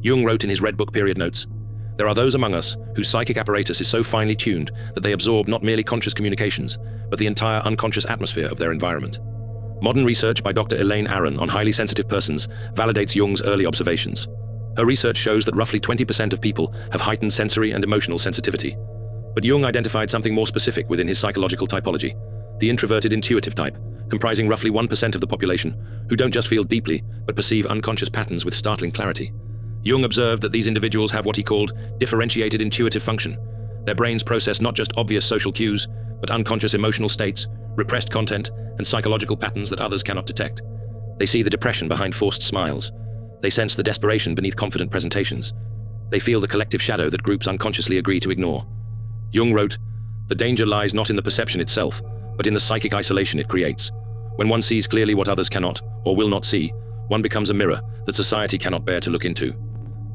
Jung wrote in his Red Book period notes, "There are those among us whose psychic apparatus is so finely tuned that they absorb not merely conscious communications, but the entire unconscious atmosphere of their environment." Modern research by Dr. Elaine Aron on highly sensitive persons validates Jung's early observations. Her research shows that roughly 20% of people have heightened sensory and emotional sensitivity. But Jung identified something more specific within his psychological typology, the introverted intuitive type, comprising roughly 1% of the population, who don't just feel deeply, but perceive unconscious patterns with startling clarity. Jung observed that these individuals have what he called differentiated intuitive function. Their brains process not just obvious social cues, but unconscious emotional states, repressed content, and psychological patterns that others cannot detect. They see the depression behind forced smiles. They sense the desperation beneath confident presentations. They feel the collective shadow that groups unconsciously agree to ignore. Jung wrote, "The danger lies not in the perception itself, but in the psychic isolation it creates. When one sees clearly what others cannot, or will not see, one becomes a mirror that society cannot bear to look into.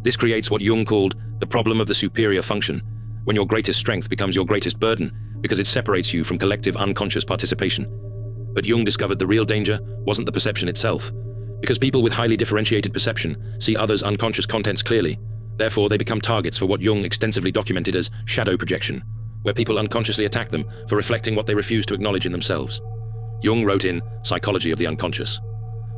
This creates what Jung called the problem of the superior function, when your greatest strength becomes your greatest burden, because it separates you from collective unconscious participation." But Jung discovered the real danger wasn't the perception itself, because people with highly differentiated perception see others' unconscious contents clearly. Therefore, they become targets for what Jung extensively documented as shadow projection, where people unconsciously attack them for reflecting what they refuse to acknowledge in themselves. Jung wrote in Psychology of the Unconscious,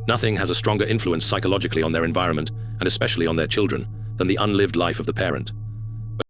"Nothing has a stronger influence psychologically on their environment, and especially on their children, than the unlived life of the parent.